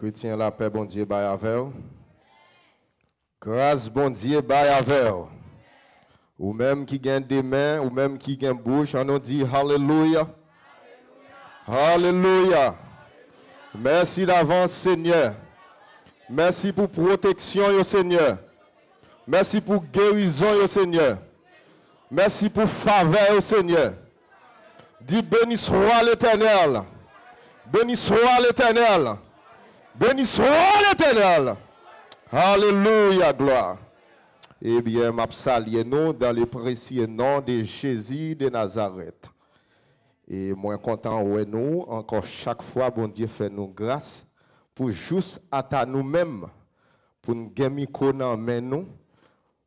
Chrétien, la paix, bon Dieu, bye avec. Grâce, bon Dieu, bye avec. Ou même qui gagne des mains, ou même qui gagne bouche, on nous dit Alléluia. Alléluia. Merci d'avance, Seigneur. Merci pour protection, yo Seigneur. Merci pour guérison, yo Seigneur. Merci pour faveur, yo Seigneur. Dis béni soit l'Éternel. Béni soit l'Éternel. Béni soit l'Éternel. Alléluia, gloire. Eh bien, m'a salué nous dans le précieux nom de Jésus de Nazareth. Et moi content ouais nous encore chaque fois bon Dieu fait nous grâce pour juste à nous-mêmes pour nous gagner dans main nous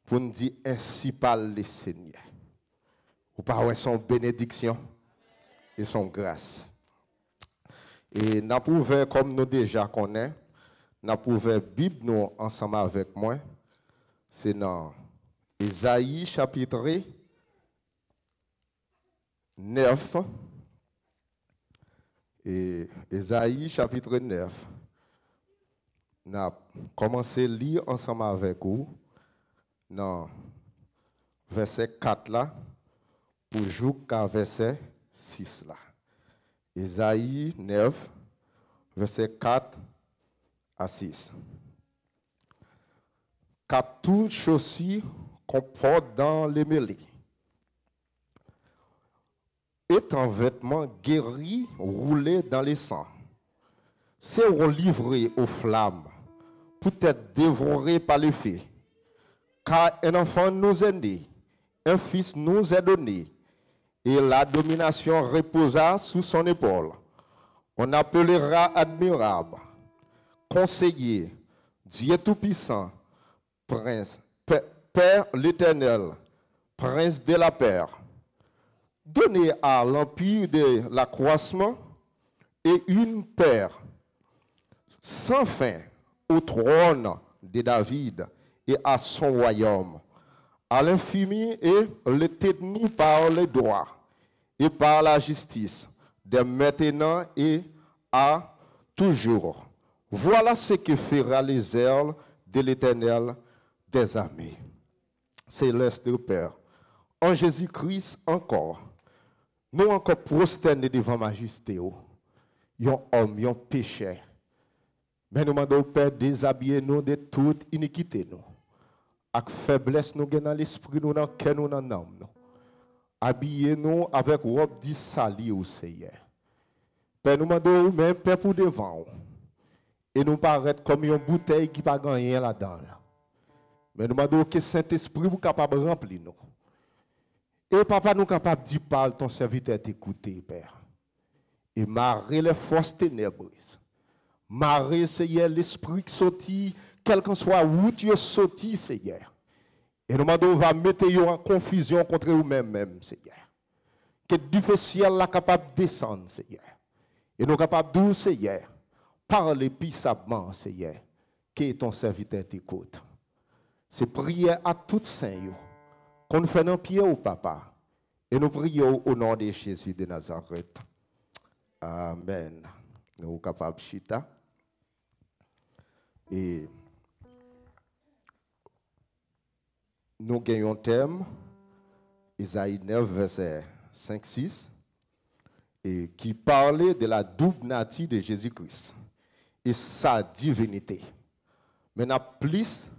pour nous dire ainsi parle le Seigneur. Ou pas son bénédiction et son grâce. Et nous pouvons comme nous déjà connaissons, nous pouvons Bible nous ensemble avec moi. C'est dans Ésaïe chapitre 9. Et Ésaïe chapitre 9. Nous avons commencé à lire ensemble avec vous dans verset 4 là pour jusqu'à verset 6 là. Ésaïe 9, verset 4 à 6. Car toute chose comporte dans les mêlées. Est un vêtement guéri, roulé dans les sangs. Seront livrés aux flammes, pour être dévorés par les feux. Car un enfant nous est né, un fils nous est donné, et la domination reposa sous son épaule. On appellera admirable, conseiller, Dieu tout-puissant, prince, Père l'Éternel, prince de la paix. Donné à l'empire de l'accroissement et une paix sans fin au trône de David et à son royaume, à l'infini et l'éternité par les droits et par la justice, de maintenant et à toujours. Voilà ce que fera les ailes de l'Éternel des armées. Céleste Père, en Jésus-Christ encore, nous encore prosternés devant majesté, yon homme, yon péché. Mais nous demandons au Père déshabiller nous de toute iniquité, nous. Avec faiblesse, nous dans l'esprit, nous dans le cœur, nous dans l'âme. Habillez-nous avec robe du sali au Seigneur. Père, nous demandons même Père pour devant. Et nous paraître comme une bouteille qui n'a pas gagné là-dedans. Mais nous demandons que Saint-Esprit vous capable de remplir nous. Et papa nous capable de dire parle ton serviteur t'écouter, Père. Et marrer les forces ténébreuses. Marrer, Seigneur, l'esprit qui sortit, quel que soit où tu es sorti, Seigneur. Et nous demandons, on va mettre en confusion contre vous-même, Seigneur. Que du ciel là capable de descendre, Seigneur. Et nous capables de dire, Seigneur, parle puissamment, Seigneur, que ton serviteur t'écoute. C'est prière à toutes saints, qu'on nous fait dans pied au papa. Et nous prions au nom de Jésus de Nazareth. Amen. Nous sommes capables de chita. Et nous gagnons un thème, Isaïe 9, verset 5-6, et qui parlait de la double nature de Jésus-Christ et sa divinité. Maintenant, plus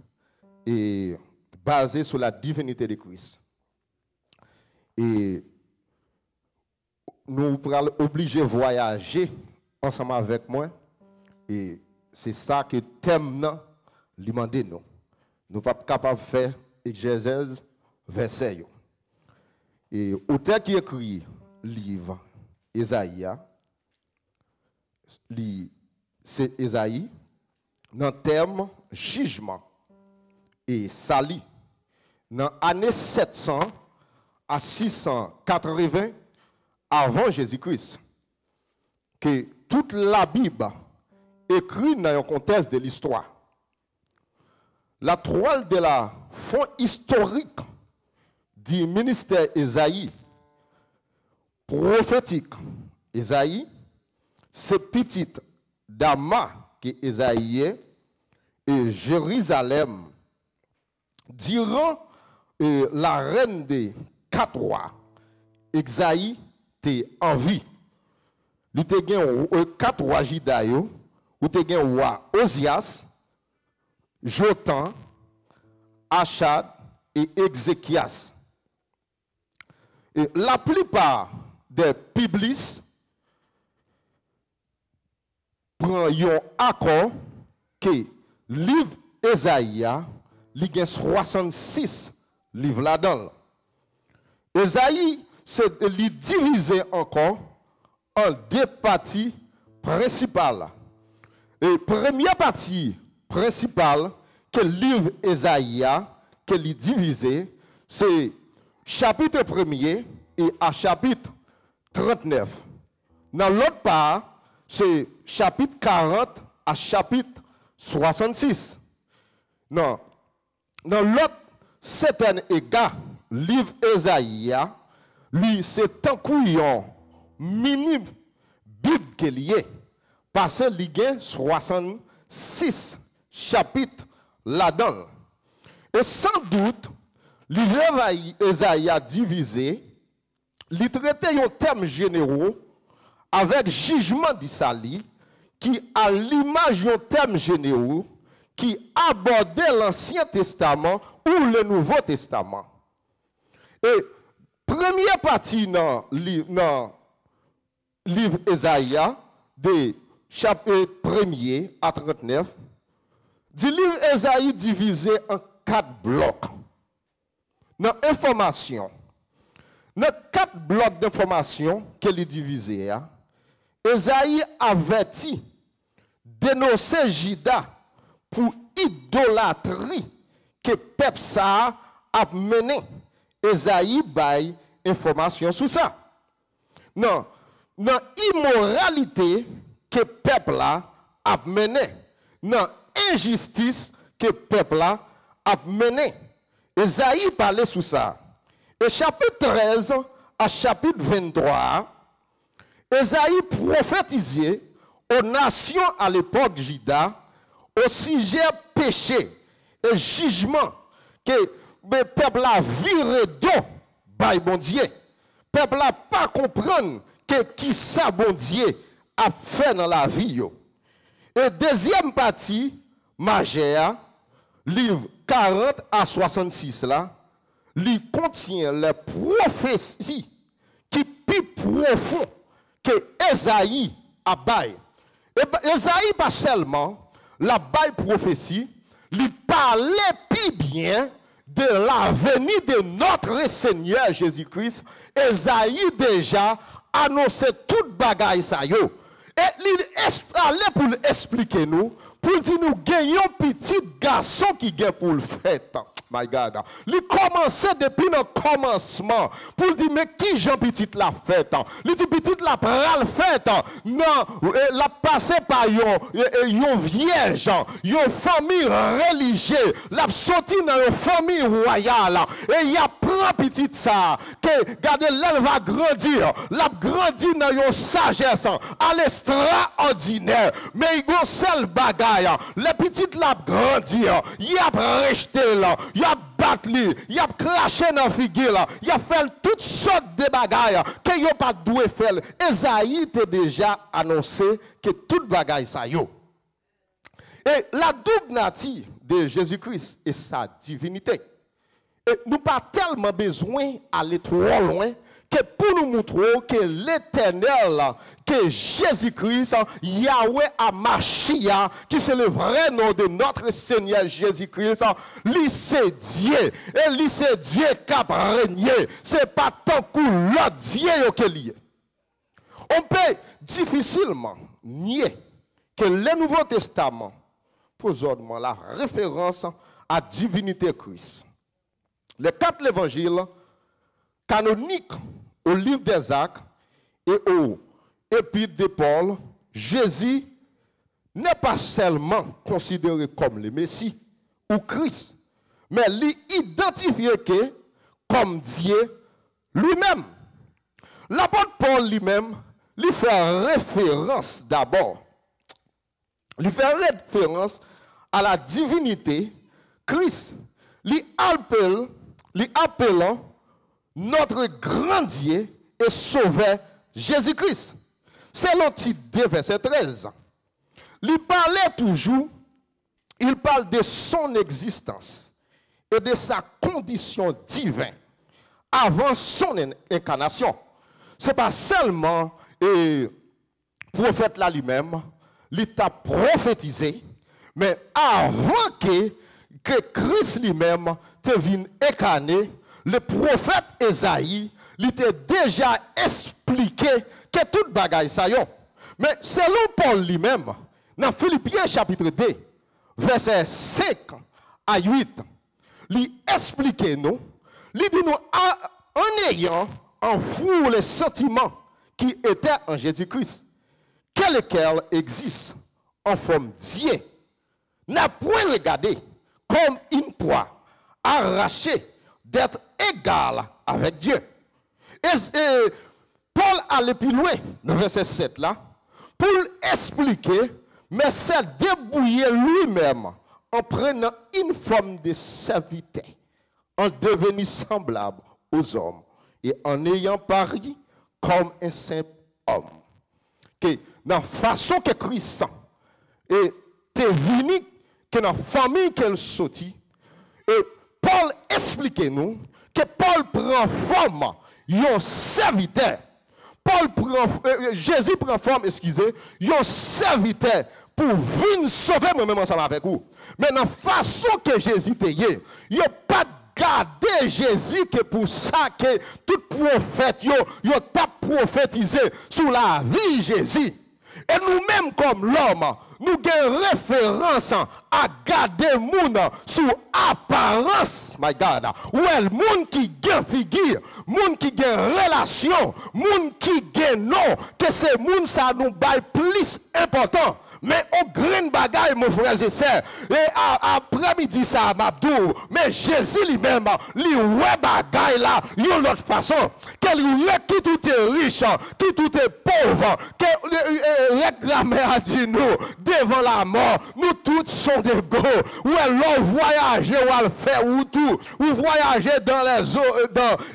est basé sur la divinité de Christ. Et nous sommes obligés de voyager ensemble avec moi. Et c'est ça que thème nous demande nous. Nous ne sommes pas capables de faire exégèse verset. Et auteur qui écrit livre Ésaïe, c'est Ésaïe, dans le terme jugement et sali, dans l'année 700 à 680 avant Jésus-Christ, que toute la Bible écrite dans le contexte de l'histoire. La toile de la fond historique du ministère Ésaïe, prophétique Ésaïe, c'est petite Dama que Esaïe et Jérusalem durant la reine des 4 rois. Esaïe était en vie. Il était en 4 rois Judaïo, ou te gen roi Osias, Jotam, Achad et Ézéchias. Et la plupart des Publis prennent un accord que livre Esaïe, il y a 66 livres là-dedans. Esaïe, c'est divisé encore en 2 parties principales. Et première partie principale que le livre Esaïe, que est divisé, c'est chapitre 1er et à chapitre 39. Dans l'autre part, c'est chapitre 40 à chapitre 66. Non. Dans l'autre, c'est un égard, livre Esaïe, lui, c'est un couillon mini Bible qu'il y est. Parce qu'il y a 66 chapitres là-dedans. Et sans doute, le livre Esaïe divisé, il traitait un terme généraux avec jugement d'Isali, qui a l'image d'un terme généraux qui abordait l'Ancien Testament ou le Nouveau Testament. Et première partie dans le livre Esaïe, de chapitre 1er à 39, du livre Esaïe divisé en 4 blocs. Dans l'information, dans 4 blocs d'information qu'elle est divisée, Esaïe avertit, dénoncer Juda pour idolâtrie que peuple ça a mené. Esaïe baille information sur ça. Non, dans immoralité que peuple là a mené, dans injustice que peuple là a mené. Esaïe parlait sur ça. Et chapitre 13 à chapitre 23, Esaïe prophétisait aux nations à l'époque Juda au sujet péché et jugement que le peuple a viré d'eau by bon Dieu. Le peuple n'a pas comprendre que qui ça bon Dieu a fait dans la vie. Et deuxième partie, majeure, livre 40 à 66 là, lui contient les prophéties qui plus profond que Esaïe a bail. Esaïe pas seulement la bail prophétie, lui parlait plus bien de la venue de notre Seigneur Jésus-Christ. Esaïe déjà annonçait toute bagaille ça yo. Et il allait pour expliquer nous, pour dire nous gagnons petit garçon qui gagne pour le fait. My God. Il commençait depuis le commencement pour dire mais qui Jean petit la fête. Il dit petit la pral fête. Non, la passé par yon vierge, yon famille religieuse, la sorti dans une famille royale et il apprend petit ça que regardez elle va grandir, la grandit dans une sagesse à l'extraordinaire. Mais il y a seul bagaille, les petites la grandir, il a rejeté là. Il a battu, il a craché dans la figure, il a fait toutes sortes de bagailles que il pas doué faire. Esaïe t'a déjà annoncé que toute bagaille ça yo. Et la double nature de Jésus-Christ et sa divinité. Et nous pas tellement besoin d'aller trop loin que pour nous montrer que l'Éternel, que Jésus-Christ, Yahweh Amashia, qui c'est le vrai nom de notre Seigneur Jésus-Christ, lui c'est Dieu. Et lui c'est Dieu qui a régné. Ce n'est pas tant que l'autre Dieu qui est lié. On peut difficilement nier que le Nouveau Testament pose la référence à divinité Christ. Les 4 évangiles canoniques au livre des Actes et au épître de Paul, Jésus n'est pas seulement considéré comme le Messie ou Christ, mais l'identifié comme Dieu lui-même. L'apôtre Paul lui-même lui fait référence d'abord Il fait référence à la divinité Christ. Il appelant notre grand Dieu et sauveur Jésus-Christ. C'est le titre de verset 13. Il parlait toujours, il parle de son existence et de sa condition divine avant son incarnation. Ce n'est pas seulement le prophète là lui-même, il t'a prophétisé, mais avant que Christ lui-même te vienne incarner, le prophète Esaïe, il t'a déjà expliqué que toute bagaille ça y est. Mais selon Paul lui-même, dans Philippiens chapitre 2, verset 5 à 8, il explique nous, il dit nous, en ayant en vous les sentiments qui étaient en Jésus-Christ, lesquels existent en forme Dieu, n'a point regardé comme une proie arrachée d'être égal avec Dieu. Et Paul allait plus loin, dans verset 7 là, pour expliquer, mais c'est débrouiller lui-même en prenant une forme de serviteur, en devenant semblable aux hommes et en ayant paru comme un simple homme. Que dans la façon que Christ et t'es venu, que dans la famille qu'elle sortit, et Paul explique nous que Paul prend forme, un serviteur. Jésus prend forme, excusez, un serviteur pour venir sauver moi-même ensemble avec vous. Mais dans la façon que Jésus payait, il n'y a pas de garder Jésus que pour ça que tout prophète yo t'a prophétisé sur la vie de Jésus. Et nous-mêmes comme l'homme, nous avons référence à garder moun sous apparence, my God. Well, moun qui gagne figure, moun qui gagne relation, moun qui gagne nom, que c'est moun ça nous bail plus important. Mais au grain bagaille, mon frère et sœur, et après-midi, ça m'abdou, mais Jésus lui-même, lui, ouais bagaille là, d'une autre façon, qui tout est riche, qui tout est pauvre, que la grammaire a dit nous, devant la mort, nous tous sommes des go, où l'on voyage, ou le faire, ou tout, ou voyager dans les eaux,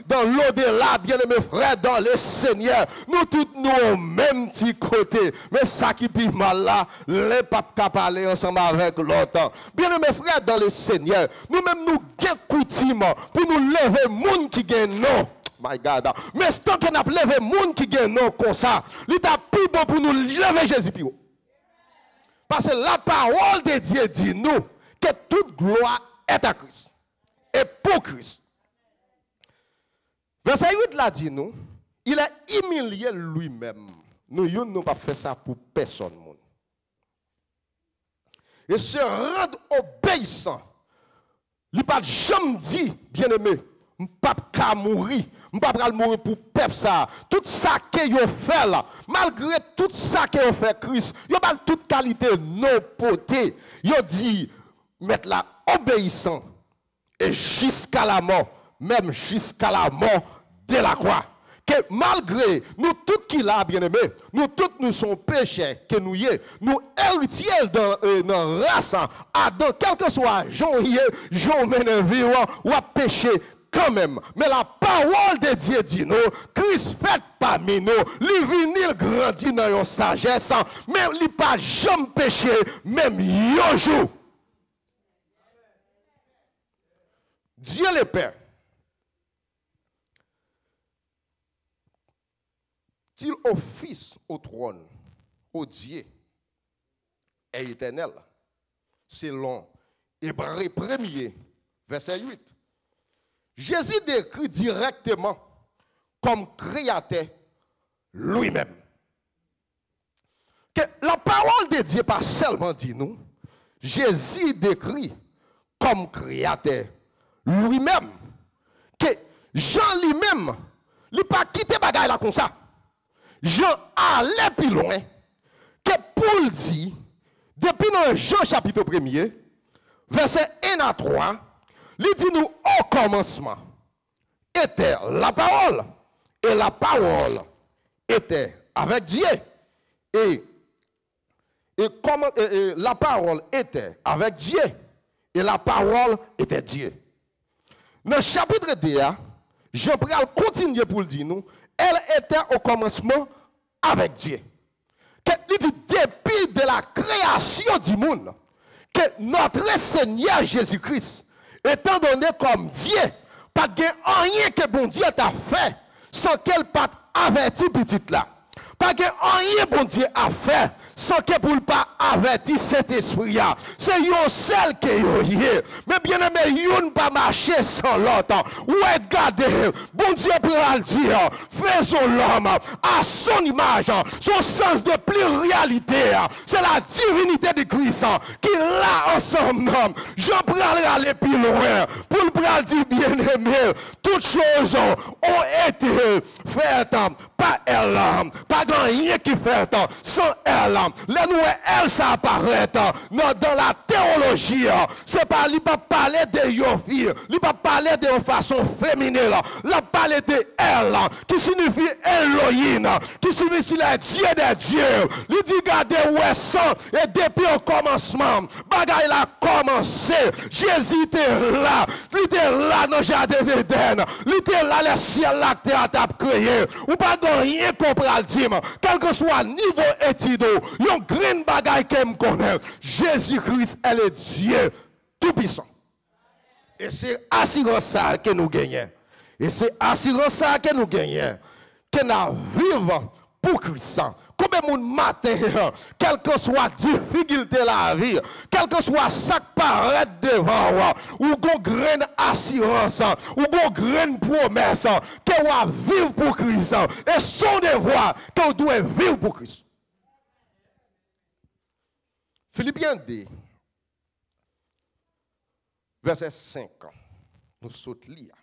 dans l'au-delà, bien mes frères, dans le Seigneur, nous tous nous au même petit côté, mais ça qui pisse mal là, les papes qui parlent ensemble avec l'autre. Bien mes frères dans le Seigneur, nous-mêmes nous avons coutume pour nous lever les gens qui gagnent non. My God. Mais tant qu'on a levé les gens qui gagnent non comme ça, il est plus bon pour nous lever Jésus. Parce que la parole de Dieu dit nous que toute gloire est à Christ. Et pour Christ. Verset 8 là dit nous, il a humilié lui-même. Nous n'avons pas fait ça pour personne. Et se rendre obéissant. Il n'a pas jamais dit, bien-aimé, je ne peux pas mourir. Je ne peux pas mourir pour peuple ça. Tout ça que vous fait là, malgré tout ça que vous fait Christ, vous avez toute qualité non potée. Vous dit, mettre là obéissant. Et jusqu'à la mort, même jusqu'à la mort de la croix. Que malgré nous tous qui là, bien-aimés, nous tous nous sommes pécheurs, que nous y est, nous héritiers dans la race, Adam, quel que soit Jean Ménévi ou à pécher quand même. Mais la parole de Dieu dit nous, Christ fait parmi nous, lui vient grandir dans une sagesse, mais il n'a pas jamais péché, même un jour. Dieu le Père, il office au trône, au Dieu est éternel, selon Hébreux 1er, verset 8. Jésus décrit directement comme créateur lui-même. Que la parole de Dieu pas seulement dit nous, Jésus décrit comme créateur lui-même. Que Jean lui-même, il n'a pas quitté bagaille là comme ça. Jean allait plus loin que Paul dit, depuis dans Jean chapitre 1er, verset 1 à 3, il dit nous au commencement était la parole, et la parole était avec Dieu, et la parole était avec Dieu. Et la parole était Dieu. Dans le chapitre 2, Jean-Paul continue pour le dire nous, elle était au commencement avec Dieu. Il dit depuis de la création du monde, que notre Seigneur Jésus-Christ, étant donné comme Dieu, pas de rien que bon Dieu t'a fait sans qu'elle pas averti petite là. Pas que rien bon Dieu a fait sans que pour ne pas avertir cet esprit. C'est un seul qui est. Mais bien aimé, yon pas marcher sans l'autre. Ou regardez, bon Dieu pour le dire, faisons l'homme à son image, son sens de pluralité. C'est la divinité de Christ qui l'a ensemble. Je prends aller plus loin pour le dire bien aimé, toutes choses ont été faites par elle, pas rien qui fait sans elle. Là nous elle ça apparaît dans la théologie. C'est pas lui pas parler de yon fille, lui pas parler de façon féminine. Là parler de elle qui signifie Elohim, qui signifie le Dieu des dieux. Lui dit regardez où est ça et depuis au commencement, bagaille a commencé. Jésus était là, il était là dans le jardin d'Éden, il était là le ciel là que t'a créé. Ou pas rien comprendre le dire, quel que soit le niveau étude, il y a un grand bagaille que me connaît. Jésus-Christ, elle est Dieu tout-puissant. Et c'est assurance ça que nous gagnons. Et c'est assurance ça que nous gagnons. Que nous vivons pour Christ. Combien de matin, quelle que soit la difficulté de la vie, quel que soit ça qui paraît devant, ou une grande assurance, ou une grande promesse, que vous vivre pour Christ. Et son devoir, que vous devez vivre pour Christ. Philippiens 2, verset 5, nous sautons lire.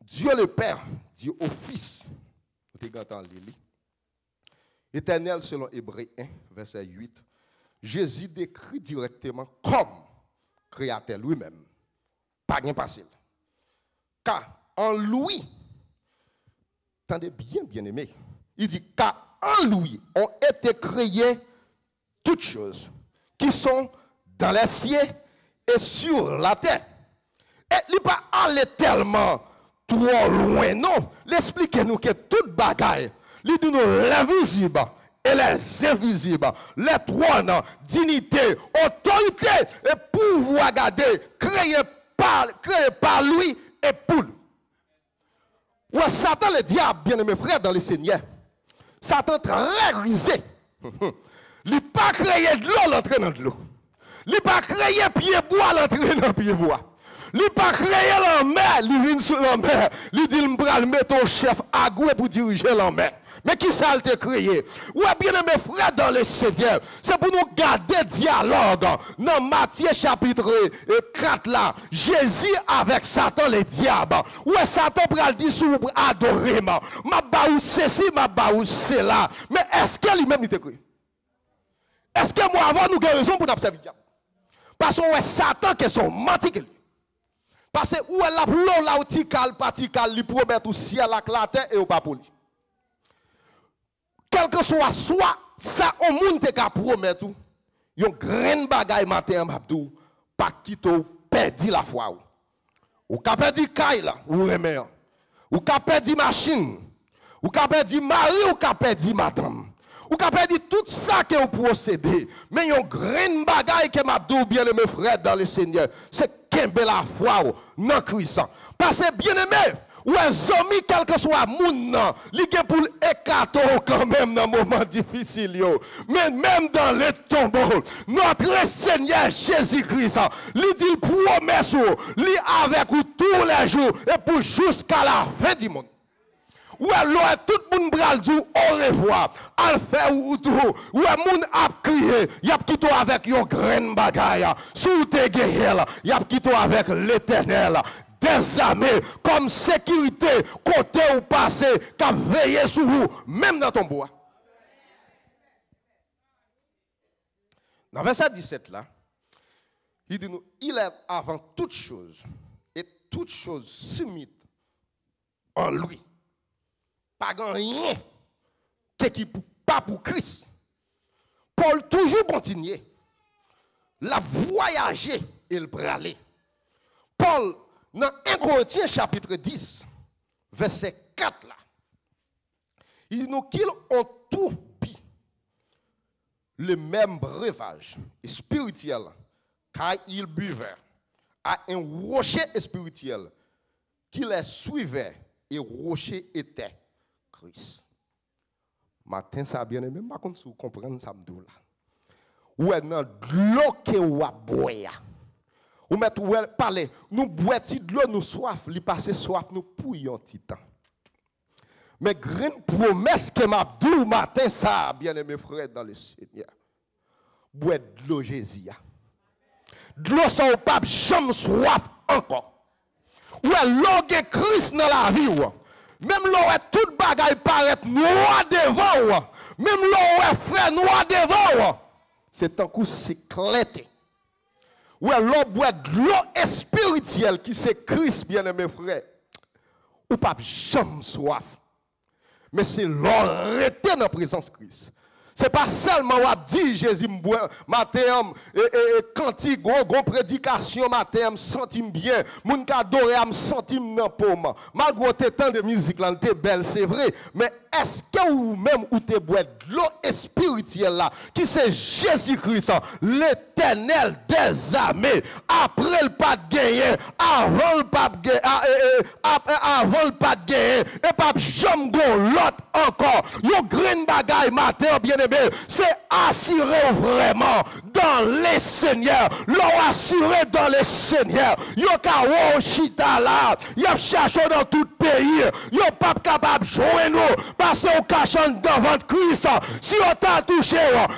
Dieu le Père dit au Fils, Éternel selon Hébreux 1, verset 8, Jésus décrit directement comme créateur lui-même. Pas bien facile. Car en lui, attendez bien, bien aimé, il dit car en lui ont été créées toutes choses qui sont dans les cieux et sur la terre. Et il n'est pas allé tellement trop loin, non. L'expliquez-nous que toute bagaille, il dit nous les visibles et les invisibles, les trônes, dignité, autorité et pouvoir garder, créé par lui et pour lui. Ouais, Satan, le diable, bien aimé frère dans le Seigneur, Satan très risé. Il n'a pas créé de l'eau, l'entrée dans de l'eau. Il n'a pas créé pied-bois, l'entrée dans pied-bois. Il n'a pas créé la mer, il vient sur la mer. Il dit, il va mettre au chef à gouer pour diriger la mer. Mais qui ça a été créé? Ouais, bien aimé frère dans le Seigneur, c'est pour nous garder dialogue. Dans Matthieu chapitre 4 là, Jésus avec Satan le diable. Ouais, Satan pral dire sur pour adorer ma baou ceci, ma baou cela. Mais est-ce que lui-même il était créé? Est-ce que moi avant nous avons raison pour nous servir diable? Parce que ouais, Satan qui sont menti que lui. Parce que où est la plomb là où patical, lui promet au ciel la terre et au pas pour lui. Quel que soit ça au monde te ka promettre yon grain bagay matin m'abdou pas quitter perdre la foi ou ka perdre caille là ou remet ou ka perdre machine ou ka perdre mari ou ka perdre madame ou ka perdre tout ça que vous procédez mais yon grain bagay que m'abdou bien aimé frère dans le Seigneur c'est kembe la foi dans Christ parce que bien aimé ou les amis, quel que soit moun, li gen pour écarter quand même dans moment difficile yo. Mais même dans le tombeau, notre Seigneur Jésus-Christ, li dit promesse li avec vous tous les jours et pour jusqu'à la fin du monde. Ou alors tout le monde bral dit au revoir, al fait ou tout, ou moun a crié, y a quitté avec yon grain bagay, sous te guerre, y a quitté avec l'Éternel. Des armées comme sécurité, côté ou passé, qui a veillé sur vous, même dans ton bois. Dans verset 17 là, il dit nous, il est avant toute chose, et toute chose soumise en lui. Pas rien qui pas pour Christ. Paul toujours continue. La voyager et le praler. Paul, dans 1 Corinthiens chapitre 10, verset 4 là, il dit nous qu'ils ont tout bu le même breuvage spirituel car ils buvaient à un rocher spirituel qui les suivait et rocher était Christ. Matin ça bien aimé, par contre si vous comprenez ça me là. Ouais dans l'eau que ou a boire. Ou mettre ou parler, nous boiti de l'eau nous soif, li passer soif nous pouillon titan. Mais grande promesse que m'a dit matin ça bien aimé frère dans le Seigneur. Boire de l'eau Jésus. De l'eau sans pas jamais soif encore. Ouais l'eau de Christ dans la vie ou. Même l'eau est toute bagaille paraît noir devant ou. Même l'eau est frère noir devant ou. C'est un coup séclété. Ouais l'eau boit de l'eau spirituelle qui c'est Christ bien aimé frère. Ou pas jamais soif. Mais c'est l'eau arrêté dans la présence de Christ. C'est pas seulement on dit Jésus matin cantique gros prédication matin senti bien moun ka adoré me senti dans pomme malgré tant de musique là était belle c'est vrai mais est-ce que ou même ou te boire de l'eau spirituelle là qui c'est Jésus-Christ l'éternel des armées après le pas de gagner avant le pas de gagner avant le pas de gagner et pas jamais l'autre encore yo green bagaille matin bien aimé c'est assuré vraiment dans les seigneurs l'on assuré dans les seigneurs yo ka wo chita là y a cherché dans tout pays yo pas capable jouer nous parce que cachant devant Christ si on t'a touché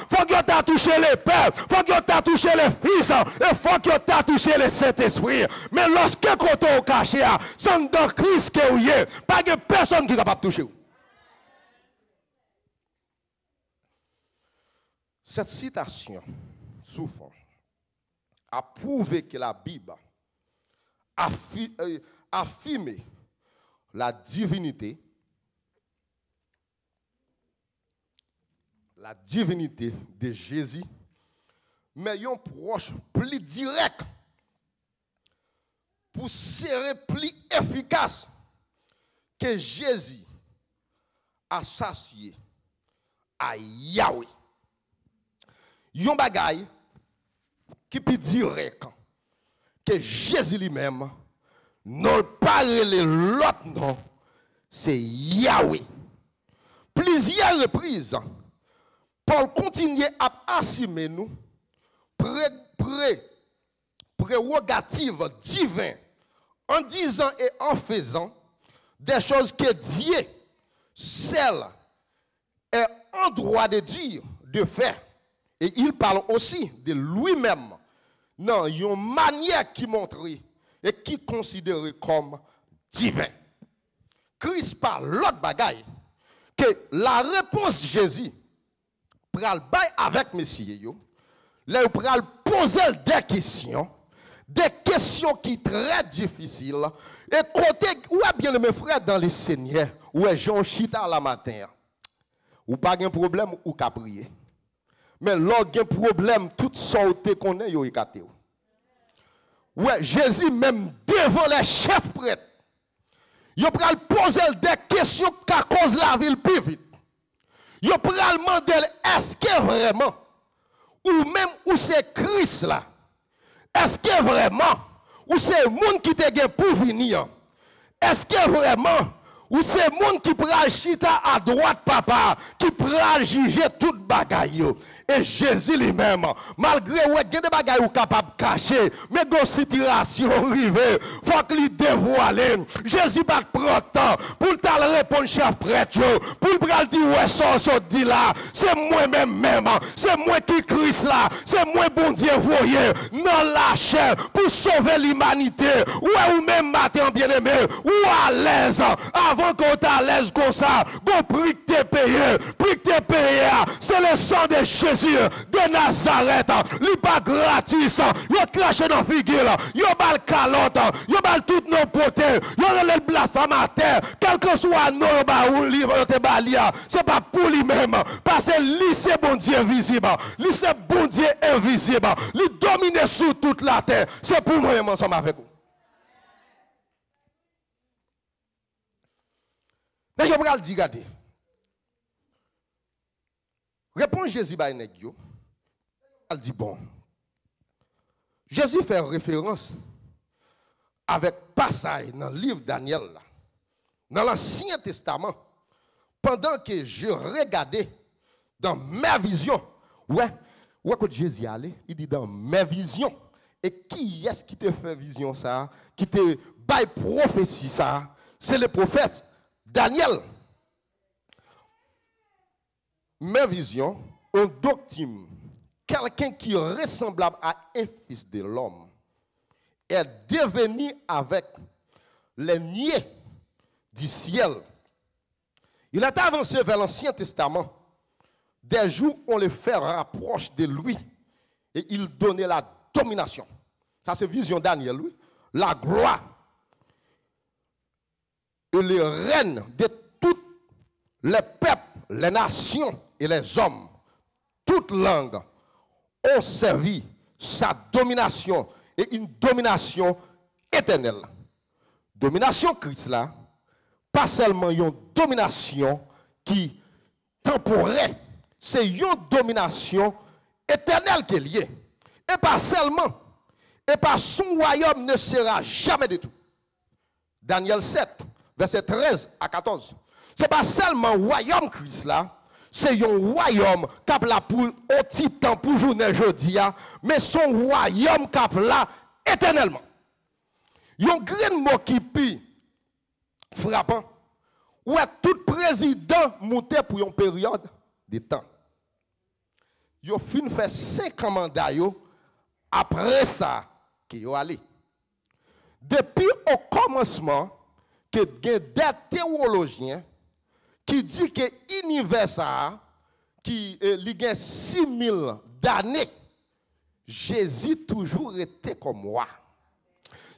faut que t'a touché les pères faut que t'a touché les fils et faut que t'a touché le Saint-Esprit mais lorsque quand on caché c'est dans Christ que vous êtes pas de personne qui est capable de toucher. Cette citation, souvent, a prouvé que la Bible affirme la divinité de Jésus, mais un proche plus direct pour serrer plus efficace que Jésus associé à Yahweh. Yon bagay qui peut dire que Jésus lui-même non pas l'autre nom, c'est Yahweh. Plusieurs reprises, Paul continue à assumer nous prérogatives divines en disant et en faisant des choses que Dieu seul est en droit de dire, de faire. Et il parle aussi de lui-même dans une manière qui montre et qui considère comme divin. Christ parle l'autre bagaille que la réponse de Jésus pral bail avec Messie là il pral poser des questions qui très difficiles et côté où est bien mes frères dans le Seigneur où est Jean Chita la matin ou pas de problème ou qu'à prier. Mais lorsqu'il y a un problème, tout sorte qu'on est, il y ouais, Jésus, même devant les chefs prêtres, il va poser des questions qui causent la ville plus vite. Il va demander est-ce que vraiment, ou même où c'est Christ là, est-ce que vraiment, ou c'est le monde qui te gagne pour venir, est-ce que vraiment, ou c'est le monde qui prend chita à droite, papa, qui prend juger toute bagaille. Et Jésus lui-même, malgré qu'il y a des bagailles capables de cacher, mais dans cette situation arrivée, il faut qu'il dévoile. Jésus va prendre temps pour te répondre, chef prêtre, pour le dire, ouais, ça dit là, c'est moi-même, c'est moi qui Christ là, c'est moi, bon Dieu, voyez, dans la chair, pour sauver l'humanité. Ouais, ou même matin, bien-aimé, ou à l'aise, avant qu'on t'à l'aise comme ça, bon, prix que t'es payé, c'est le sang de Jésus. Jésus de Nazareth, li pas gratis, yo craché dans figure, yo bal calotte, yo bal tout nos potes, yo le blasphémateur, quel que soit nos ba ou livre te balia, c'est pas pour lui-même, parce que lui c'est bon Dieu visible, lui c'est bon Dieu invisible, lui domine sur toute la terre, c'est pour moi-même ensemble avec vous. Mais je vais le dire, regardez. Réponse Jésus à nèg yo. Elle dit bon. Jésus fait référence avec passage dans le livre Daniel là, dans l'Ancien Testament. Pendant que je regardais dans mes visions, ouais, quand Jésus allait, il dit dans mes visions. Et qui est-ce qui te fait vision ça, qui te baille prophétie ça? C'est le prophète Daniel. Mes visions, un doctime, quelqu'un qui est ressemblable à un fils de l'homme, est devenu avec les niais du ciel. Il est avancé vers l'Ancien Testament. Des jours, on le fait rapproche de lui et il donnait la domination. Ça, c'est vision Daniel, lui. La gloire et le règne de tous les peuples, les nations et les hommes, toutes langues ont servi sa domination et une domination éternelle. Domination Christ là, pas seulement une domination qui temporaire, c'est une domination éternelle qui est liée. Et pas seulement, et pas son royaume ne sera jamais de tout. Daniel 7, verset 13 à 14. Ce n'est pas seulement le royaume Christ là, c'est un royaume qui a là pour un petit temps, pour journée jeudi, mais son royaume qui a là éternellement. Il y a un grand mot qui est frappant, où tout président montait pour une période de temps. Il a fait 5 mandats après ça qu'il est allé. Depuis au commencement, que des théologiens qui disent que l'univers qui a 6000 d'années, Jésus toujours été comme moi.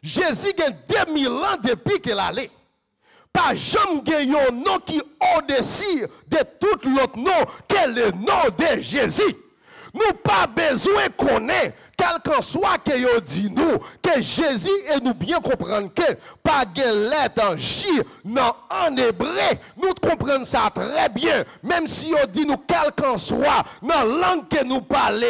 Jésus a 2000 ans depuis qu'il allait. Pas jamais un nom qui au-dessus de tout l'autre nom que le nom de Jésus. Nous pas besoin de connaître, quel qu'en soit que yo dit nous, que Jésus et nous bien comprendre que pas de lettre en J, non en hébreu, nous comprenons ça très bien, même si yo dit nous quel qu'en soit, dans la langue que nous parlons,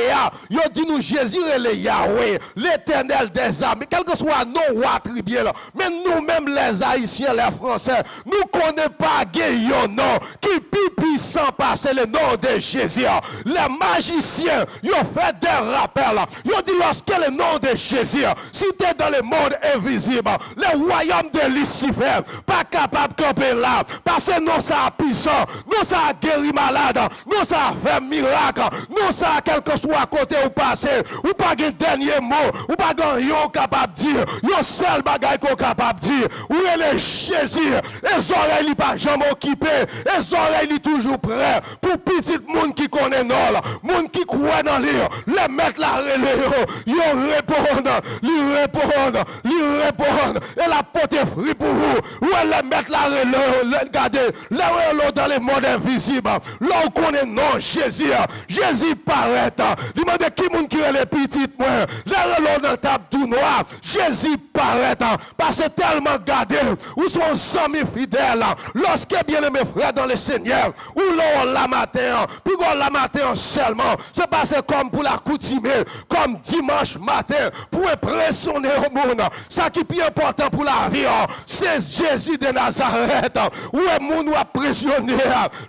yo dit nous Jésus et le Yahweh, l'éternel des âmes, quel que soit nos rois tribunaux là, mais nous-mêmes les Haïtiens, les Français, nous connaissons pas un nom qui plus puissant passer le nom de Jésus. Les magiciens, ils ont fait des rappels. Ils ont dit lorsque le nom de Jésus, si tu es dans le monde invisible, le royaume de Lucifer, pas capable de camper là, parce que nous ça puissant, nous ça guéri malade, nous ça fait miracle, nous ça quel que soit côté ou passé, ou pas de dernier mot, ou pas de rien capable de dire, un seul bagage qu'on capable de dire, où est le Jésus, les oreilles pas jamais occupées, les oreilles toujours prêts pour petit monde qui connaît non, monde qui croit dans lui, les mettre la relais, ils répondent, ils répondent, et la porte est free pour vous, ou les mettre la relais, regardez, les relais dans le monde invisible, là où connaît non Jésus, Jésus paraît, demandez qui monde qui est les petites moins, les relais dans table tout noir, Jésus paraît, parce que tellement gardé, où sont amis fidèles, lorsque bien aimé frère dans le Seigneur, ou l'on la matin, puis on la matin seulement, c'est parce que comme pour l'accoutumer, comme dimanche matin, pour impressionner au monde, ça qui est plus important pour la vie, c'est Jésus de Nazareth, où est mon ou impressionné,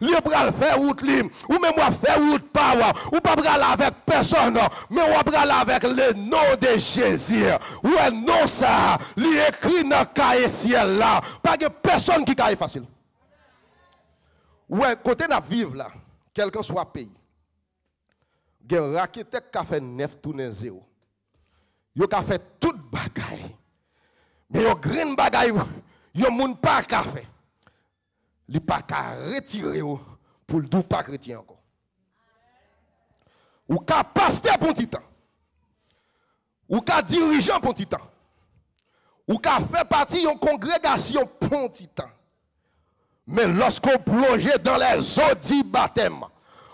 lui va faire route libre, ou même faire route power, ou pas aller avec personne, mais on va aller avec le nom de Jésus, où est non ça, lui écrit dans le cahier ciel là, pas de personne qui caille facile. Ouais, côté n'a vivre là, quel que soit pays. Il y a un raquette qui a fait 9 tourner 0. Il a fait toute bagaille. Mais il y a green bagaille, il y a moun pas qu'à faire. Il pas qu'à retirer pour le doux pas chrétien encore. ou ka pasteur pour un petit temps, ou ka dirigeant pour un petit temps, ou ka fait partie d'une congrégation pour un petit temps. Mais lorsqu'on plonge dans les eaux du baptême,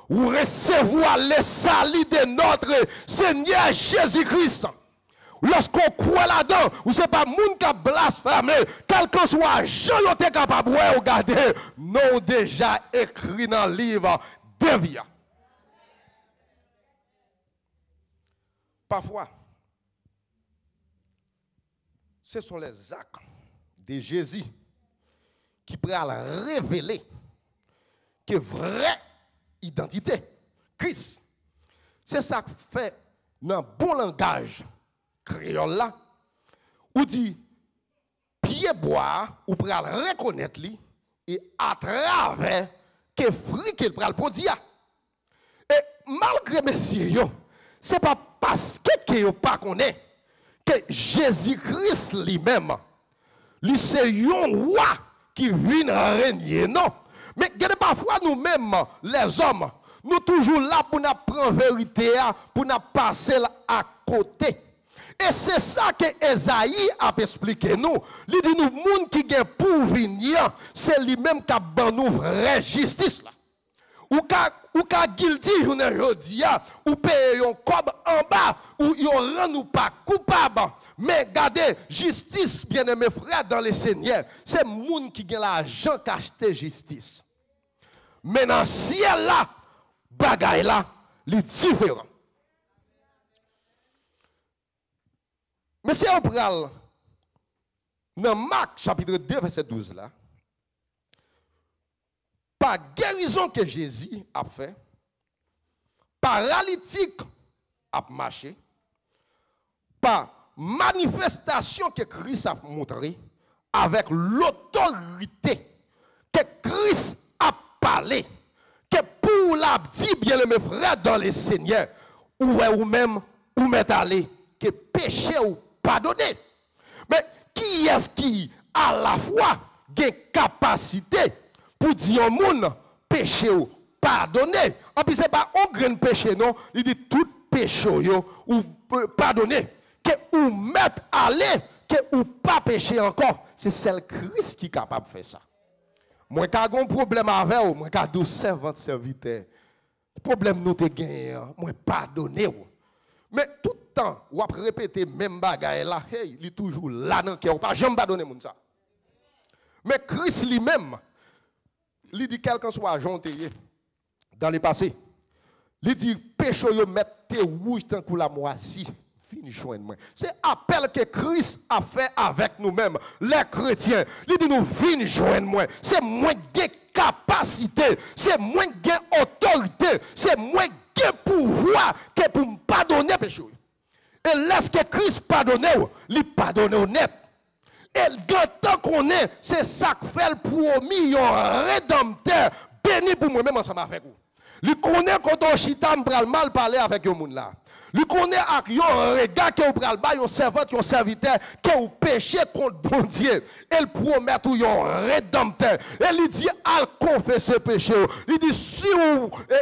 ou recevoir les salis de notre Seigneur Jésus-Christ, lorsqu'on croit là-dedans, ou c'est pas moun qui a blasphémé, quel que soit Jean yon te capable de regarder, non déjà écrit dans le livre de vie. Parfois, ce sont les actes de Jésus qui pourraient révéler que vraie identité, Christ. C'est ça que fait dans le bon langage créole là, ou dit pied bois, ou pour reconnaître lui, et à travers que fruit qu'il pral produire. Et malgré messieurs, c'est pas parce que vous pas connaît que Jésus-Christ lui-même, lui c'est un roi qui vient régner, non. Mais parfois nous-mêmes, les hommes, nous toujours là pour nous prendre vérité, pour nous passer à côté. Et c'est ça que Esaïe a expliqué nous. Il dit nous, monde qui gagne pour venir, c'est lui-même qui a ban nous vraie justice là. Ou ka guilty aujourd'hui, ou paye yon cob en bas, ou yon rend nous pas coupable. Mais gardez, justice, bien-aimé frère dans le Seigneur, c'est monde qui gagne l'argent qui achète justice. Mais dans le ciel là, bagay là, il est différent. Mais si on prend dans Marc chapitre 2, verset 12 là, par guérison que Jésus a fait, paralytique a marché, par manifestation que Christ a montré, avec l'autorité que Christ a parlé, que pour la dit bien mes frères dans le Seigneur, ou même, ou m'est allé, que péché ou pardonné. Mais qui est-ce qui, à la fois, a capacité pour dire au monde, péché ou pardonné? En plus, ce n'est pas un grand péché, non. Il dit tout péché ou pardonné. Que ou mettre aller, que ou pas péché encore. C'est celle Christ qui est capable de faire ça. Moi, quand j'ai un problème avec vous, moi, quand je suis servante, serviteur, le problème nous te gagné, moi, pardonner. Mais tout le temps, ou après répéter même bagaille là, hey, il est toujours là dans le cœur, pas jamais pardonner ça. Mais Christ lui-même, il dit quelqu'un soit gentil dans le passé. Il dit péché yo mette rouge tant que la moisi. C'est appel que Christ a fait avec nous-mêmes, les chrétiens. Il dit nous venons joindre moi. C'est moi qui ai capacité, c'est moi qui ai autorité, c'est moi qui ai pouvoir que pour me pardonner péché. Et laisse que Christ pardonne, il pardonne au net. Et tant qu'on est, c'est ça que fait le premier rédempteur béni pour moi-même ensemble avec vous. Il connaît quand on chita mal parler avec le monde là. Il connaît avec un regard que vous pral ba un servante, un serviteur que vous péchez contre bon Dieu. Elle promet tout un rédempteur. Elle lui dit à confesser péché. Il dit si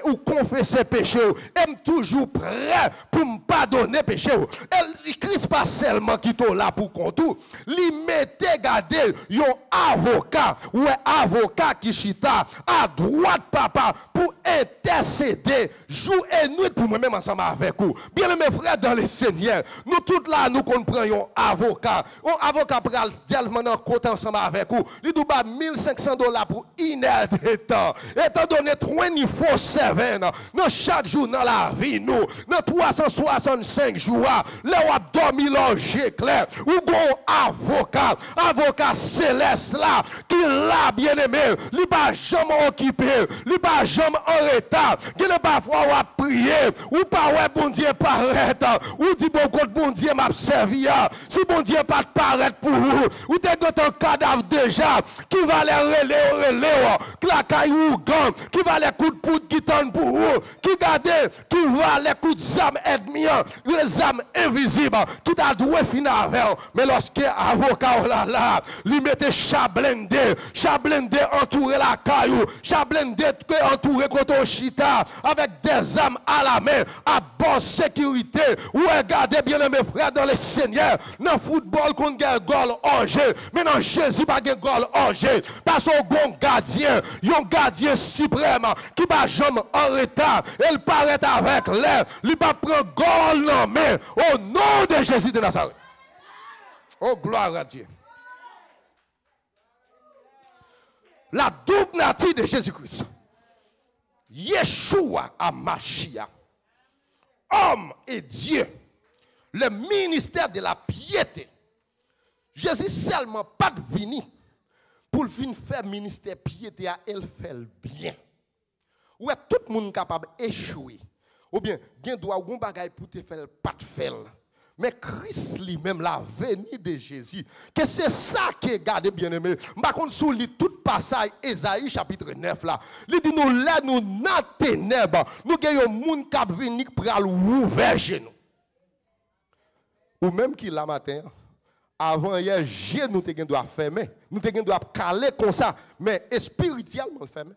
vous confessez péché, elle est toujours prêt pour me pardonner péché. Elle Christ pas seulement qui est là pour contour. Il mettait garder un avocat ou un avocat qui chita à droite papa pour intercéder jour et nuit pour moi-même ensemble avec vous. Bien mes frères dans le Seigneur, nous tous là, nous comprenons un avocat. Un avocat pral dialement côté ensemble avec vous. Il doit $1,500 pour une heure de temps. Étant donné 24/7, dans chaque jour dans la vie, nous, dans 365 jours, là où a dormi l'ange clair, ou bon avocat céleste là, qui l'a bien aimé, il n'est pas jamais occupé, il n'est pas jamais en retard, il n'est pas parfois à prier, ou pas ouais bon Dieu paraître, ou dit bon Dieu m'a servi, si bon Dieu pas paraître pour vous, ou t'es dans ton cadavre déjà, qui va les relais, qui la caillou gang, qui va les coups de poudre qui tonnent pour vous, qui garde, qui souvent les coups d'âme ennemis, les âmes invisibles, qui t'a doué finir avec. Mais lorsque avocat là, lui mettait chablende entouré la caillou, chablende entouré contre chita, avec des âmes à la main, à bonne sécurité. Ou regardez bien mes frères dans le Seigneur, dans le football qu'on gagne goal en jeu, mais dans Jésus pas gagne goal en jeu. Parce qu'on un gardien suprême qui va jamais en retard, il paraît avec l'air, il va prendre goal en main au nom de Jésus de Nazareth. Oh gloire à Dieu. La double nature de Jésus-Christ. Yeshua à Machia. Homme et Dieu. Le ministère de la piété. Jésus seulement pas de venir pour venir faire ministère piété à elle fait le bien. Ou est tout le monde capable d'échouer. Ou bien, il doit avoir un bagage pour te faire pas de faire. Mais Christ lui-même, la venue de Jésus, que c'est ça qui est gardé bien aimé. Par contre, sous lit tout passage, Ésaïe chapitre 9 là, il dit nous là, nous dans ténèbres, nous avons un monde qui venu pour ouvrir chez nous. Ou même qui la matin, avant hier, nous doit fermer, nous doit caler comme ça, mais spirituellement fermer.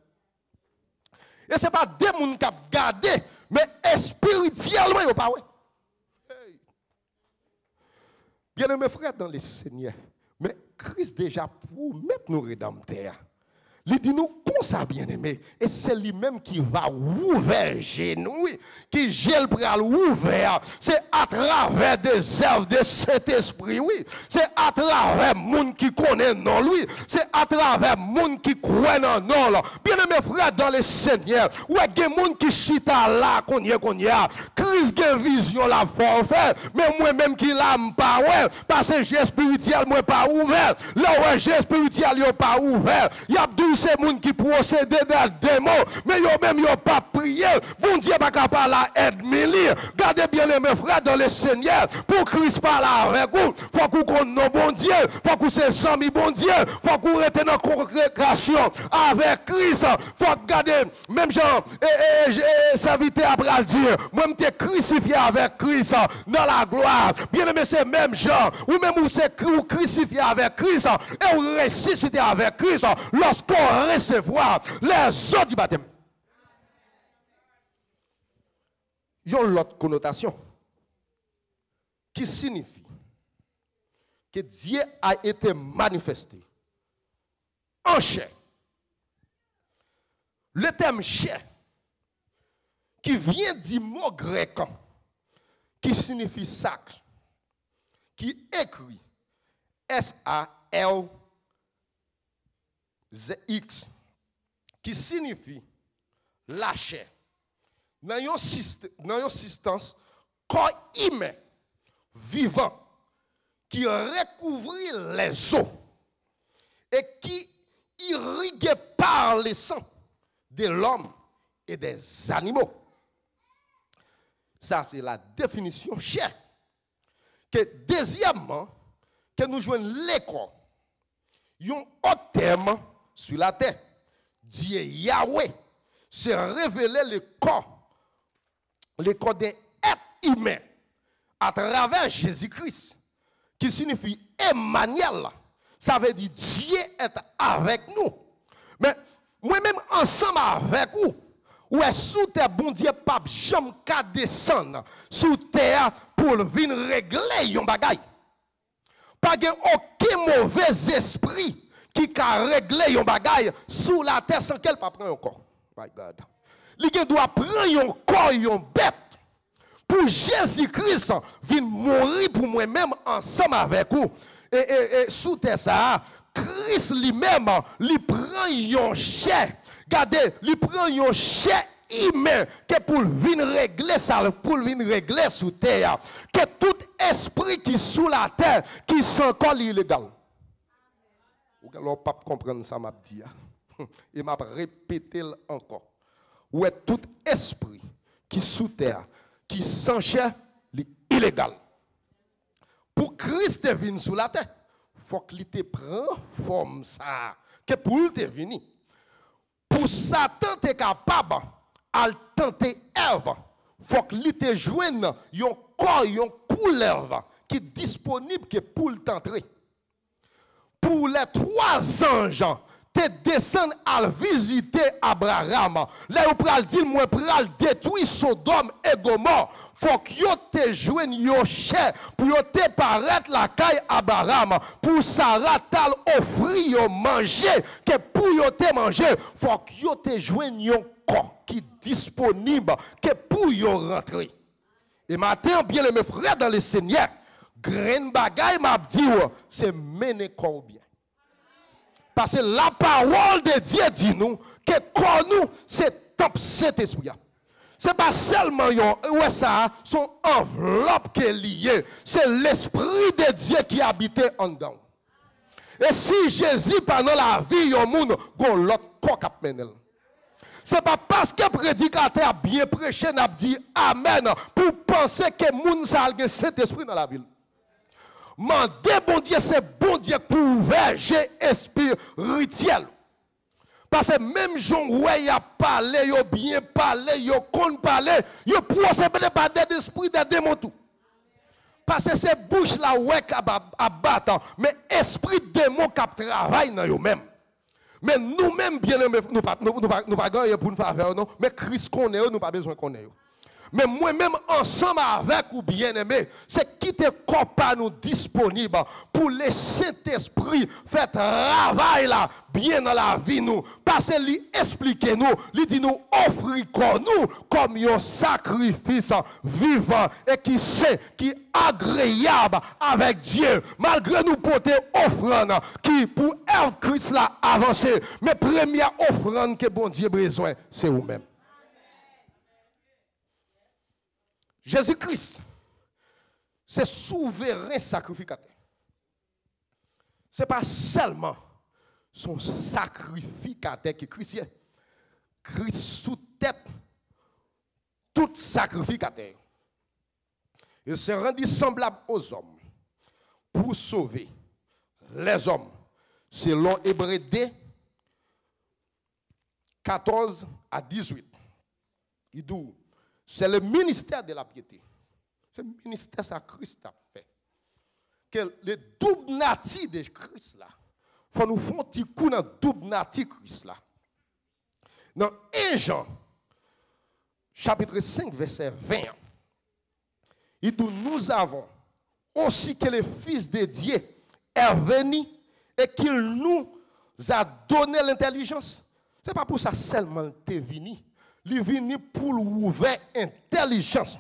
Et ce n'est pas des gens qui ont gardé, mais spirituellement, ils n'ont pas. Bien aimés frères dans le Seigneur, mais Christ déjà promet nous rédempteurs. Il dit nous comme ça bien aimé, et c'est lui-même qui va ouvrir genoux, qui gèle pour ouvert. C'est à travers des œuvres de cet esprit, oui. C'est à travers monde qui connaît non lui. C'est à travers monde qui croit non non. Bien aimé frères dans le Seigneur, ouais des monde qui chita là qu'on y a. Christ a vision la forfait, mais moi-même qui l'a pas ouais, parce que j'ai spirituel moi pas ouvert. Là ouais j'ai spirituel yo pas ouvert. Y a ces gens qui procèdent dans le démon, mais ils même n'ont pas prié. Bon Dieu pas capable d'aide mille. Gardez bien mes frères dans le Seigneur. Pour Christ parle avec vous, il faut qu'on connaisse bon Dieu, il faut qu'on ses amis bon Dieu, il faut qu'on reste dans congrégation avec Christ. Il faut garder, même Jean, serviteur après le dire, moi je suis crucifié avec Christ dans la gloire. Bien aimé, c'est même Jean, ou même vous c'est crucifié avec Christ, et vous ressuscité avec Christ lorsqu'on recevoir les eaux du baptême. Il y a l'autre connotation qui signifie que Dieu a été manifesté en chair. Le terme chair qui vient du mot grec qui signifie sax, qui écrit S-A-L-X, qui signifie la chair. Dans une substance corps humain, vivant, qui recouvre les os et qui irrigue par le sang de l'homme et des animaux. Ça, c'est la définition chair. Que deuxièmement, que nous jouons l'écran. Il y a un autre terme sur la terre. Dieu Yahweh se révélé le corps d'un être humain à travers Jésus-Christ, qui signifie Emmanuel. Ça veut dire Dieu est avec nous. Mais moi-même ensemble avec vous, ou est sous terre, bon Dieu, pas jamais qu'à descendre sous terre pour venir régler yon bagay. Pas aucun mauvais esprit qui a réglé yon bagay sous la terre sans qu'elle pas prendre encore. My God. Il doit prendre un corps, une bête. Pour Jésus-Christ, venir mourir pour moi-même ensemble avec vous. Et sous terre ça, Christ lui-même, il prend un chair. Regardez, il prend un chair humain que pour venir régler ça, pour venir régler sous terre. Que tout esprit qui est sous la terre, qui sont encore illégal. Vous ne pouvez pas comprendre ça, m'a dit. Et m'a répété encore. Où est tout esprit qui est sous terre, qui s'enchaîne illégal. Pour Christ venir sous la terre, il faut qu'il te prenne forme ça. Que pour il te venir. Pour Satan te capable à tenter Ève faut que lui te joigne un corps, une couleur qui est disponible que pour t'entrer. Pour les 3 anges, te descendre à visiter Abraham. Là, vous pral dire, moi, pral détruire Sodome et Gomorre. Faut que vous te joigne yo cher pour te paraître la caille Abraham. Pour Sarah tal offrir yo manger, que pour yo te manger, faut que vous te joigne un corps qui est disponible, que pour yo rentrer. Et maintenant, bien mes frères dans le Seigneur, grain bagay m'a dit, c'est mener corps bien. Parce que la parole de Dieu dit nous que quand nous, c'est top Saint-Esprit. Ce n'est pas seulement son enveloppe qui est liée. C'est l'Esprit de Dieu qui habite en dedans. Et si Jésus, pendant la vie, il monde, l'autre corps qui mené. Ce n'est pas parce que le prédicateur a bien prêché, n'a dit Amen, pour penser que le monde a Saint-Esprit dans la ville. Mandez bon Dieu, c'est bon Dieu pour ouvrir spirituel. Parce que même gens où il a parlé, il a bien parlé, il a con parlé, il a procédé par des esprits, des démons tout. Parce que c'est bouche là ouais qui battre, mais esprit démon qui travaille dans eux-mêmes. Mais nous-mêmes, bien aimés, nous pas gagner pour nous faire non, mais Christ connaît, nous pas besoin qu'on ait. Mais moi-même, ensemble avec ou bien-aimé, c'est qui te pas nous disponible pour le Saint-Esprit faire travail là, bien dans la vie nous. Parce que lui expliquer nous, lui dit nous offrir nous comme un sacrifice vivant et qui sait, qui est agréable avec Dieu. Malgré nous porter offrande qui pour Christ là avancer. Mais première offrande que bon Dieu a besoin, c'est vous-même. Jésus-Christ, c'est souverain sacrificateur. Ce n'est pas seulement son sacrificateur qui est chrétien. Christ sous tête tout sacrificateur. Il s'est rendu semblable aux hommes pour sauver les hommes. Selon Hébreux 2, 14 à 18. Il dit, c'est le ministère de la piété. C'est le ministère que Christ a fait. Que le double nature de Christ là, il faut nous faire un petit coup dans le double nature de Christ là. Dans 1 Jean, chapitre 5, verset 20, il dit, nous avons aussi que le Fils de Dieu est venu et qu'il nous a donné l'intelligence. Ce n'est pas pour ça seulement qu'il est venu. Il est venu pour ouvrir l'intelligence.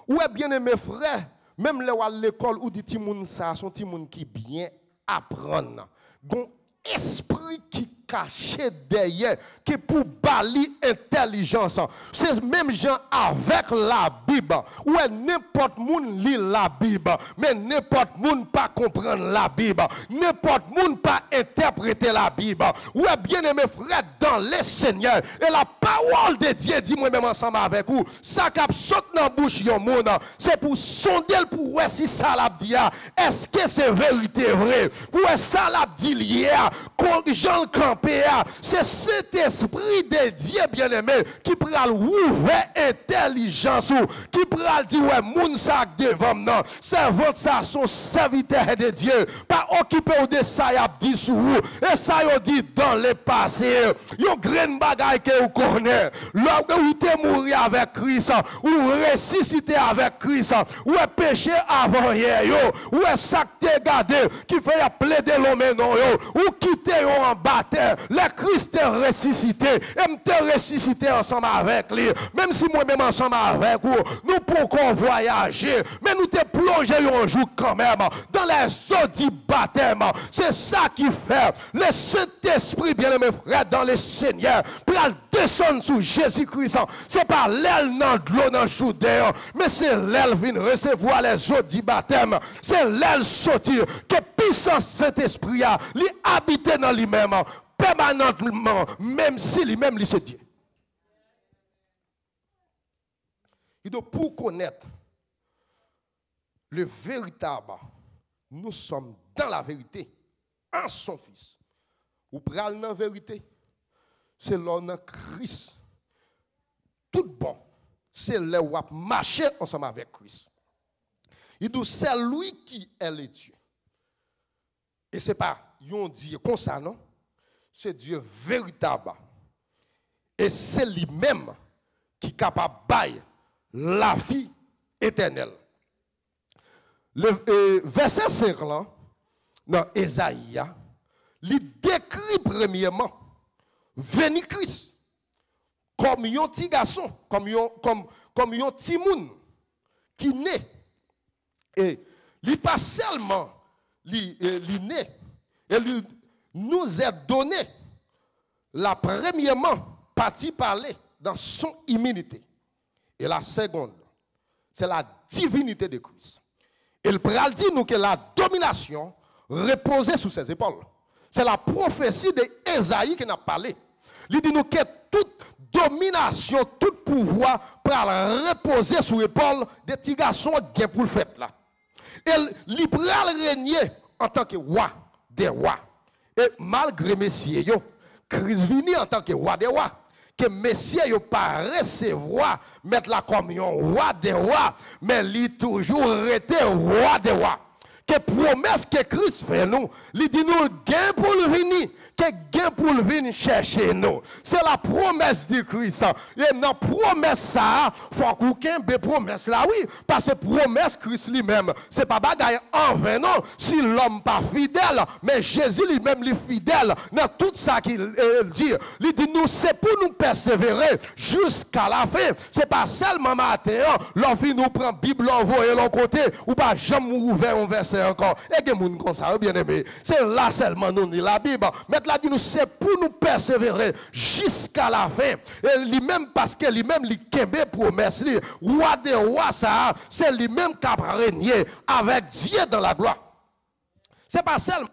Ou est bien mes frères, même là à l'école où dit Timoun ça, son Timoun qui bien apprendre. Gon esprit qui caché derrière, qui pour bali intelligence. C'est même gens avec la Bible. Ou n'importe monde lit la Bible, mais n'importe monde pas comprendre la Bible. N'importe monde pas interpréter la Bible. Ou bien aimé frère dans le Seigneur. Et la parole de Dieu dit moi même ensemble avec vous, ça cap saute dans bouche yon monde, c'est pour sonder pour voir si ça l'a dit. Est-ce que c'est vérité vrai? Ou est ça l'a dit hier quand Jean campé, c'est cet esprit de Dieu bien-aimé qui pourra ouvrir intelligence, qui pourra dire ouais moun ça devant non, servant ça son serviteur de Dieu, pas occupé de ça y a dit sur vous et ça y a dit dans le passé. Yo grain bagaille que vous connaissez, lorsque vous êtes mort avec Christ, ou ressuscité avec Christ, ou est péché avant hier, ou est ça que t'es gardé qui fait plaider l'homme non ou quitter en baptême. Le Christ est ressuscité. Et me ressuscité ensemble avec lui. Même si moi-même ensemble avec vous, nous pouvons voyager. Mais nous te plongé un jour quand même dans les eaux du baptême. C'est ça qui fait le Saint-Esprit, bien-aimé frère, dans le Seigneur. Pour descendre sur Jésus-Christ. Ce n'est pas l'aile dans de l'eau dans le Judée, mais c'est l'aile vient recevoir les eaux du baptême. C'est l'aile sortir. Que puissance Saint-Esprit a, lui habiter dans lui-même. Permanentement, même si lui-même lui c'est Dieu. Il doit pour connaître le véritable, nous sommes dans la vérité, en son Fils. Ou pral dans la vérité, c'est l'homme Christ. Tout bon, c'est là où a marché ensemble avec Christ. Il dit c'est lui qui est le Dieu. Et c'est pas yon Dieu comme ça non, c'est Dieu véritable. Et c'est lui-même qui est capable de bailler la vie éternelle. Le verset 5 là, dans Ésaïe, il décrit premièrement venir Christ comme un petit garçon, comme un petit moun qui naît. Et il pas seulement il naît, et lui nous est donné la premièrement partie parler dans son immunité. Et la seconde, c'est la divinité de Christ. Il pral dit nous que la domination reposait sous ses épaules. C'est la prophétie d'Ésaïe qui n'a parlé. Il dit nous que toute domination, tout pouvoir pral reposer sous l'épaule des petits garçons qui pour le fait là. Et il pral régner en tant que roi des rois. Et malgré messieurs, Christ vini en tant que roi des rois. Que messieurs yo pas recevoir mettre la communion roi des rois, mais lui toujours resté roi des rois. Que promesse que Christ fait nous, il dit nous gain pour le venir, que gain pour le venir chercher nous. C'est la promesse de Christ. Et dans la promesse ça, faut qu'aucun be promesse là oui, parce que promesse Christ lui-même, c'est pas bagaille en vain non, si l'homme pas fidèle, mais Jésus lui-même est fidèle dans tout ça qu'il dit. Il dit nous c'est pour nous persévérer jusqu'à la fin. C'est pas seulement matin, l'envie nous prend Bible envoyer l'autre côté ou pas jamais ouvert un verset encore. Et que moun comme ça bien aimé. C'est là seulement nous ni la Bible. Maintenant là dit nous c'est pour nous persévérer jusqu'à la fin. Et lui-même parce que lui-même lui kembe promesse lui. Roi des rois ça, c'est lui-même qui a régné avec Dieu dans la gloire. C'est pas seulement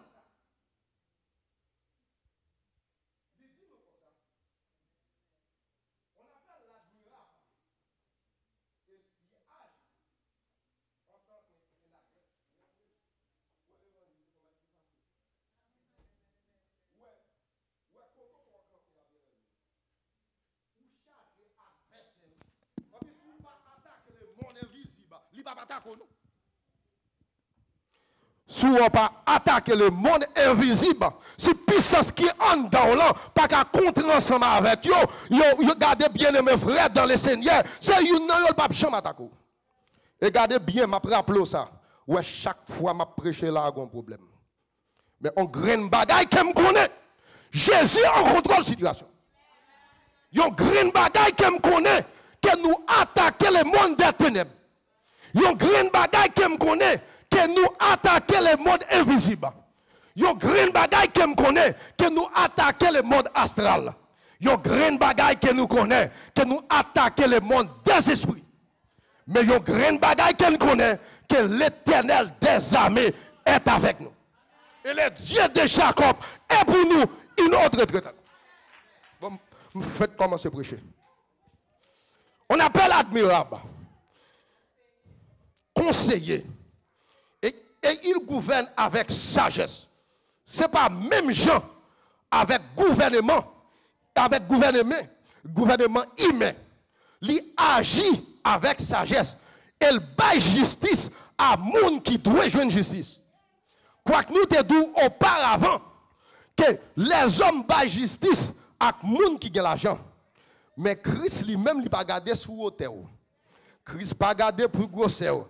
si on pas attaquer le monde invisible, si puissance qui est en dedans là, pas qu'à contre ensemble avec yo, gardez bien mes frères dans le Seigneur, c'est une non pas jamais attaquer. Et gardez bien m'a rappelé ça. Ouais, chaque fois m'a prêché là a un problème. Mais on graine bagaille qui me connaît. Jésus en contrôle la situation. Yon graine bagaille qui me connaît que nous attaquer le monde des ténèbres. Yon graine bagaille qui me connaît que nous attaquer le monde invisible. Yon graine bagaille qui me connaît que nous attaquer le monde astral. Yon graine bagaille que nous connaît que nous attaquer le monde des esprits. Mais yon graine bagaille que nous connaît que l'Éternel des armées est avec nous. Et le Dieu de Jacob est pour nous une autre retraite. Bon, faites commencer à prêcher. On appelle admirable, conseiller, et il gouverne avec sagesse. Ce n'est pas même gens avec gouvernement humain. Il agit avec sagesse. Il bat justice à monde qui doit jouer justice. Quoique nous te dit auparavant que les hommes bat justice à monde qui a l'argent. Mais Christ lui-même il pas garder sous hauteur. Christ pas garder pour grosseur.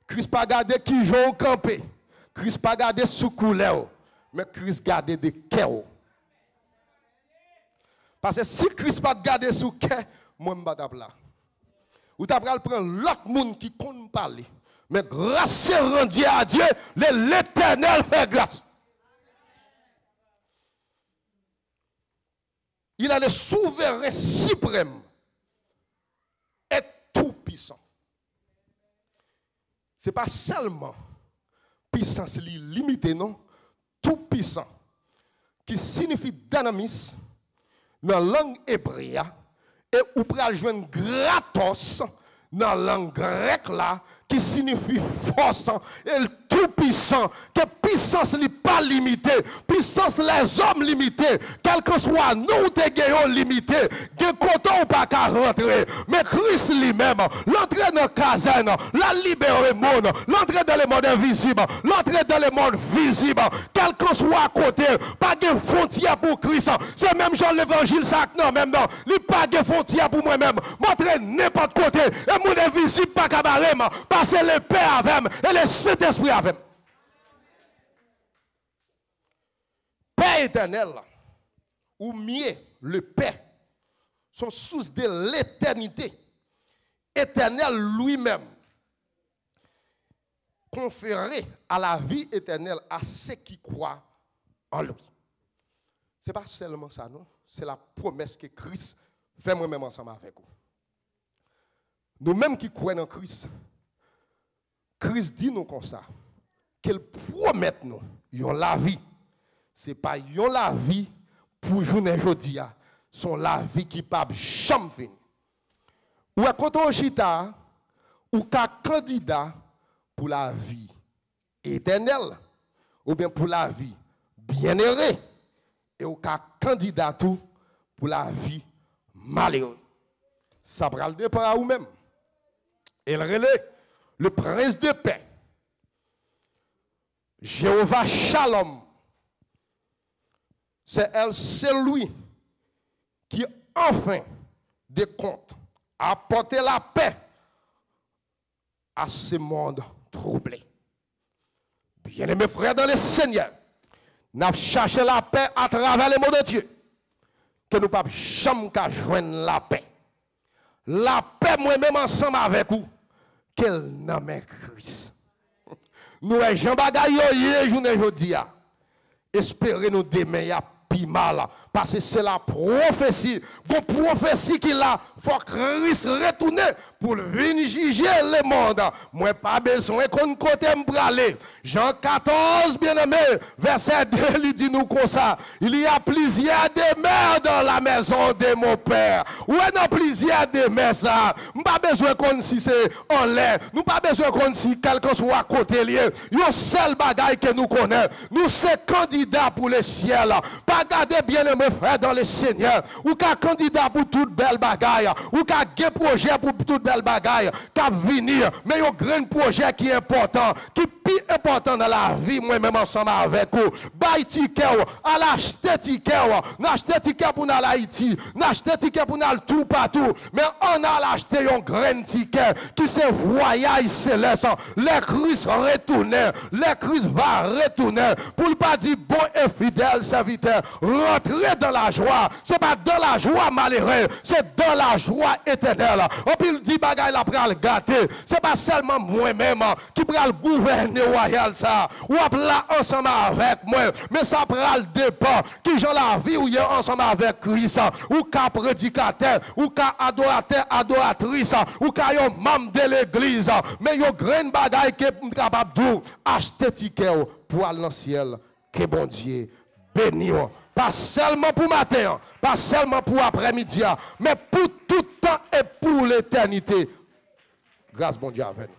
Christ pas garder qui joue campé. Christ pas garder sous couleur. Mais Christ garder de cœur. Parce que si Christ pas garder sous cœur, moi je ne vais pas là. Ou tu vas prendre l'autre monde qui compte parler. Mais grâce rendue à Dieu, l'Éternel fait grâce. Il est le souverain suprême et tout puissant. Ce n'est pas seulement puissance limitée, non, tout puissant, qui signifie dynamis dans la langue hébreu, et ou pral joindre gratos dans la langue grecque là, qui signifie force, et tout tout puissant, que puissance n'est pas limitée, puissance les hommes limités, quel que soit nous te gagnons limité, que coton ou pas qu'à rentrer, mais Christ lui-même, l'entrée dans la caserne, la libérer le monde, l'entrée dans le monde invisible, l'entrée dans le monde visible, quel que soit à côté, pas de frontière pour Christ, c'est même Jean l'évangile, ça non, même non, il n'y a pas de frontière pour moi-même, montrer n'importe côté, et mon invisible pas qu'à passer le Père avec et le Saint-Esprit avec. Père éternel, ou mieux, le Père, sont source de l'éternité. Éternel lui-même, conféré à la vie éternelle à ceux qui croient en lui. Ce n'est pas seulement ça, non? C'est la promesse que Christ fait moi-même ensemble avec vous. Nous-mêmes qui croyons en Christ, Christ dit nous comme ça, qu'il promet nous, yon la vie. Ce n'est pas yon la vie pour journée aujourd'hui, son la vie qui pas jamais finir. Ou à côté de chita, ou qu'un candidat pour la vie éternelle, ou bien pour la vie bien-aimée, et ou qu'un candidat tout pour la vie malheureuse. Ça prend le départ à vous-même. Et le prince de paix, Jéhovah Shalom, c'est lui qui enfin de compte apporter la paix à ce monde troublé. Bien-aimés frères dans le Seigneur, nous avons cherché la paix à travers le monde entier, que nous ne pouvons jamais joindre la paix. La paix, moi-même ensemble avec vous, qu'elle nomme Christ. Nous, Jean Bagayoye, journée aujourd'hui, espérez nous demain, il y a plus mal. Parce que c'est la prophétie. Bon, prophétie qu'il a, il faut que Christ retourne pour venir juger le monde. Moi, pas besoin qu'on côté me aller. Jean 14, bien-aimé, verset 2, il dit nous comme ça. Il y a plusieurs demeures dans la maison de mon père. Où est dans plusieurs demeures ça? Nous pas besoin qu'on si c'est en l'air. Nous pas besoin qu'on si quelqu'un soit à côté lié. Il y a un seul bagaille que nous connaissons. Nous sommes candidats pour le ciel. Pas garder bien-aimé frère dans le Seigneur. Ou qu'un candidat pour toute belle bagaille. Ou qu'un projet pour toute belle bagaille. Qu'à venir. Mais il y a un grand projet qui est important. Qui est plus important dans la vie. Moi-même ensemble avec vous. Bail ticket. À l'acheter ticket. N'acheter ticket pour aller à Haïti. N'acheter ticket pour aller tout partout. Mais on a acheté un grand ticket. Qui se voyage céleste. Le Christ retourne. Le Christ va retourner. Pour ne pas dire bon et fidèle serviteur. Rentrer dans la joie. Ce n'est pas dans la joie malheureuse. C'est dans la joie éternelle. On peut dire bagaille la pral gâter. Ce n'est pas seulement moi-même qui pral gouverner royal ça. Ou là ensemble avec moi. Mais ça pral dépend. Qui j'en la vie ou y ensemble avec Christ. Ou qu'à prédicateur. Ou qu'à adorateur, adoratrice. Ou qu'à yon membre de l'église. Mais yon grain bagaille qui est capable de acheter ticket pour aller dans le ciel. Que bon Dieu béni. Pas seulement pour matin, pas seulement pour après-midi, mais pour tout temps et pour l'éternité. Grâce bon Dieu avec nous.